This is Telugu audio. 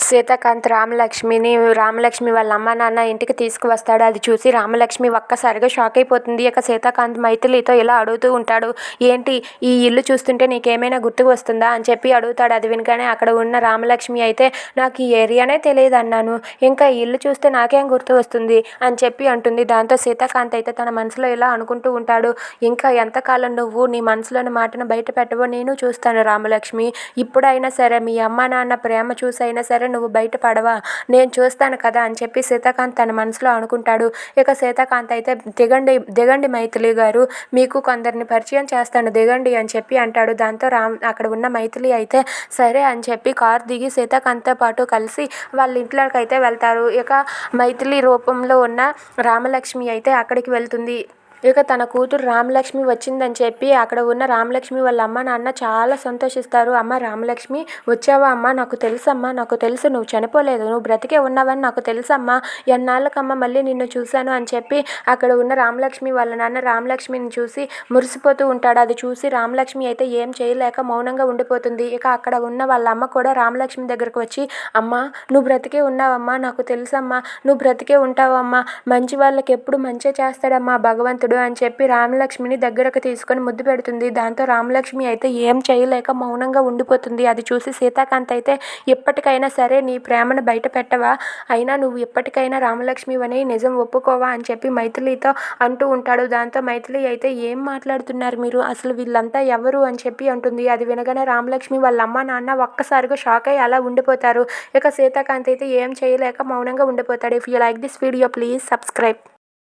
సీతాకాంత్ రామలక్ష్మి వాళ్ళ అమ్మ నాన్న ఇంటికి తీసుకువస్తాడు. అది చూసి రామలక్ష్మి ఒక్కసారిగా షాక్ అయిపోతుంది. ఇక సీతాకాంత్ మైథిలితో ఇలా అడుగుతూ ఉంటాడు, ఏంటి ఈ ఇల్లు చూస్తుంటే నీకేమైనా గుర్తుకు వస్తుందా అని చెప్పి అడుగుతాడు. అది వినగానే అక్కడ ఉన్న రామలక్ష్మి అయితే నాకు ఈ ఏరియానే తెలియదు అన్నాను, ఇంకా ఈ ఇల్లు చూస్తే నాకేం గుర్తు వస్తుంది అని చెప్పి అంటుంది. దాంతో సీతాకాంత్ అయితే తన మనసులో ఇలా అనుకుంటూ ఉంటాడు, ఇంకా ఎంతకాలం నువ్వు నీ మనసులోని మాటను బయట పెట్టవో నేను చూస్తాను రామలక్ష్మి. ఇప్పుడైనా సరే మీ అమ్మ నాన్న ప్రేమ చూసైనా సరే నువ్వు బయటపడవా, నేను చూస్తాను కదా అని చెప్పి సీతాకాంత్ తన మనసులో అనుకుంటాడు. ఇక సీతాకాంత్ అయితే దిగండి దిగండి మైథిలి గారు, మీకు కొందరిని పరిచయం చేస్తాను దిగండి అని చెప్పి అంటాడు. దాంతో అక్కడ ఉన్న మైథిలి అయితే సరే అని చెప్పి కారు దిగి సీతాకాంత్తో పాటు కలిసి వాళ్ళ ఇంట్లోకి అయితే వెళ్తారు. ఇక మైథిలి రూపంలో ఉన్న రామలక్ష్మి అయితే అక్కడికి వెళ్తుంది. ఇక తన కూతురు రామలక్ష్మి వచ్చిందని చెప్పి అక్కడ ఉన్న రామలక్ష్మి వాళ్ళ అమ్మ నాన్న చాలా సంతోషిస్తారు. అమ్మ రామలక్ష్మి వచ్చావా అమ్మ, నాకు తెలుసమ్మా, నాకు తెలుసు నువ్వు చనిపోలేదు, నువ్వు బ్రతికే ఉన్నావని నాకు తెలుసమ్మా, ఎన్నాళ్ళకమ్మ మళ్ళీ నిన్ను చూశాను అని చెప్పి అక్కడ ఉన్న రామలక్ష్మి వాళ్ళ నాన్న రామలక్ష్మిని చూసి మురిసిపోతూ ఉంటాడు. అది చూసి రామలక్ష్మి అయితే ఏం చేయలేక మౌనంగా ఉండిపోతుంది. ఇక అక్కడ ఉన్న వాళ్ళ అమ్మ కూడా రామలక్ష్మి దగ్గరకు వచ్చి, అమ్మ నువ్వు బ్రతికే ఉన్నావమ్మా, నాకు తెలుసమ్మా, నువ్వు బ్రతికే ఉంటావమ్మా, మంచి వాళ్ళకి ఎప్పుడు మంచి చేస్తాడమ్మా భగవంతుడు అని చెప్పి రామలక్ష్మిని దగ్గరకు తీసుకొని ముద్దు పెడుతుంది. దాంతో రామలక్ష్మి అయితే ఏం చేయలేక మౌనంగా ఉండిపోతుంది. అది చూసి సీతాకాంత్ అయితే ఎప్పటికైనా సరే నీ ప్రేమను బయట పెట్టవా, అయినా నువ్వు ఎప్పటికైనా రామలక్ష్మి అని నిజం ఒప్పుకోవా అని చెప్పి మైథిలితో అంటూ ఉంటాడు. దాంతో మైథిలి అయితే ఏం మాట్లాడుతున్నారు మీరు, అసలు వీళ్ళంతా ఎవరు అని చెప్పి అంటుంది. అది వినగానే రామలక్ష్మి వాళ్ళ అమ్మ నాన్న ఒక్కసారిగా షాక్ అయ్యి అలా ఉండిపోతారు. ఇక సీతాకాంత్ అయితే ఏం చేయలేక మౌనంగా ఉండిపోతాడు. If you like this video please subscribe.